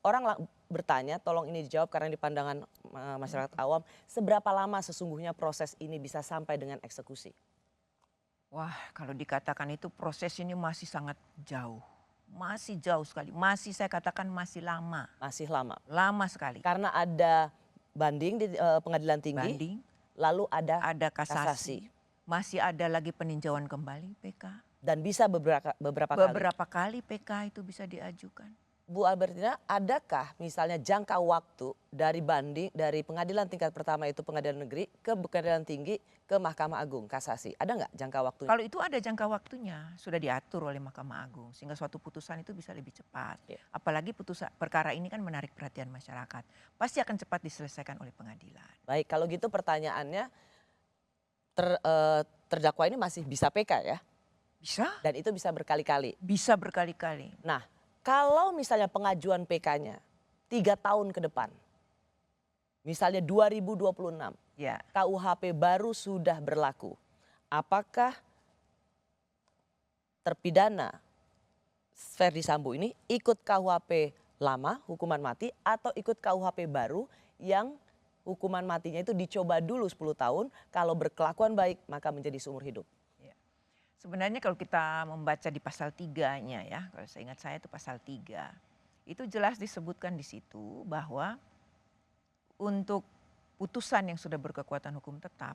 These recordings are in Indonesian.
orang bertanya, tolong ini dijawab karena di pandangan masyarakat awam, seberapa lama sesungguhnya proses ini bisa sampai dengan eksekusi? Wah, kalau dikatakan itu proses ini masih sangat jauh. Masih jauh sekali, masih saya katakan masih lama. Masih lama. Lama sekali. Karena ada banding di pengadilan tinggi, Banding, lalu ada ada kasasi. kasasi, masih ada lagi peninjauan kembali PK. Dan bisa beberapa kali. Beberapa kali PK itu bisa diajukan. Bu Albertina, adakah misalnya jangka waktu dari banding dari pengadilan tingkat pertama itu pengadilan negeri ke pengadilan tinggi ke Mahkamah Agung kasasi? Ada nggak jangka waktunya? Kalau itu ada jangka waktunya, sudah diatur oleh Mahkamah Agung sehingga suatu putusan itu bisa lebih cepat. Ya. Apalagi putusan perkara ini kan menarik perhatian masyarakat, pasti akan cepat diselesaikan oleh pengadilan. Baik, kalau gitu pertanyaannya terdakwa ini masih bisa PK ya? Bisa? Dan itu bisa berkali-kali. Bisa berkali-kali. Nah, kalau misalnya pengajuan PK-nya 3 tahun ke depan, misalnya 2026, Ya. KUHP baru sudah berlaku. Apakah terpidana Ferdy Sambo ini ikut KUHP lama, hukuman mati, atau ikut KUHP baru yang hukuman matinya itu dicoba dulu 10 tahun, kalau berkelakuan baik maka menjadi seumur hidup? Sebenarnya kalau kita membaca di pasal 3-nya ya, kalau saya ingat saya itu pasal 3. Itu jelas disebutkan di situ bahwa untuk putusan yang sudah berkekuatan hukum tetap,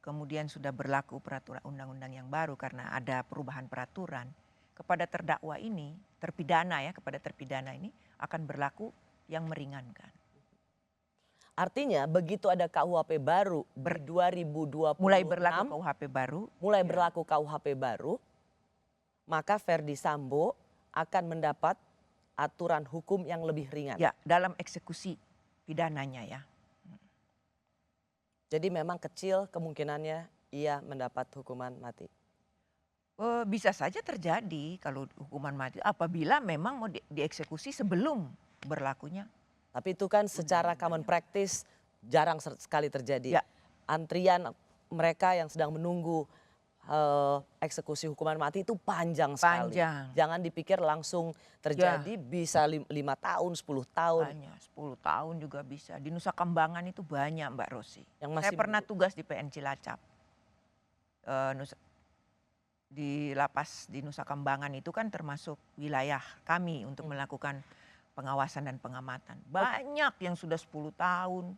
kemudian sudah berlaku peraturan undang-undang yang baru karena ada perubahan peraturan, kepada terdakwa ini, terpidana ya, kepada terpidana ini akan berlaku yang meringankan. Artinya begitu ada KUHP baru di 2026, Mulai berlaku KUHP baru. berlaku KUHP baru, maka Ferdy Sambo akan mendapat aturan hukum yang lebih ringan. Ya, dalam eksekusi pidananya ya. Jadi memang kecil kemungkinannya ia mendapat hukuman mati. Bisa saja terjadi kalau hukuman mati apabila memang mau dieksekusi sebelum berlakunya. Tapi itu kan secara common practice jarang sekali terjadi. Ya. Antrian mereka yang sedang menunggu eksekusi hukuman mati itu panjang sekali. Panjang. Jangan dipikir langsung terjadi, bisa 5 tahun, 10 tahun. Banyak, 10 tahun juga bisa. Di Nusa Kambangan itu banyak Mbak Rosi. Yang masih Saya pernah tugas di PN Cilacap. Di lapas di Nusa Kambangan itu kan termasuk wilayah kami untuk melakukan pengawasan dan pengamatan. Banyak yang sudah 10 tahun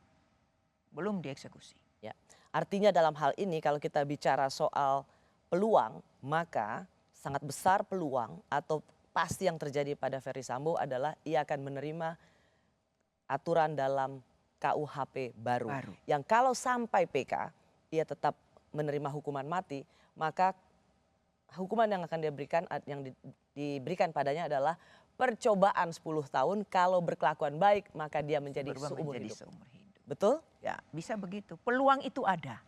belum dieksekusi. Ya. Artinya dalam hal ini kalau kita bicara soal peluang, maka sangat besar peluang atau pasti yang terjadi pada Ferdy Sambo adalah ia akan menerima aturan dalam KUHP baru. Yang kalau sampai PK ia tetap menerima hukuman mati, maka hukuman yang akan diberikan padanya adalah percobaan 10 tahun, kalau berkelakuan baik maka dia menjadi seumur hidup. Betul? Ya, bisa begitu. Peluang itu ada.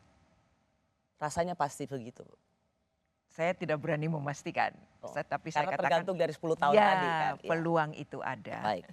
Rasanya pasti begitu. Saya tidak berani memastikan. Tapi karena saya katakan tergantung dari 10 tahun ya, tadi kan. peluang itu ada. Baik.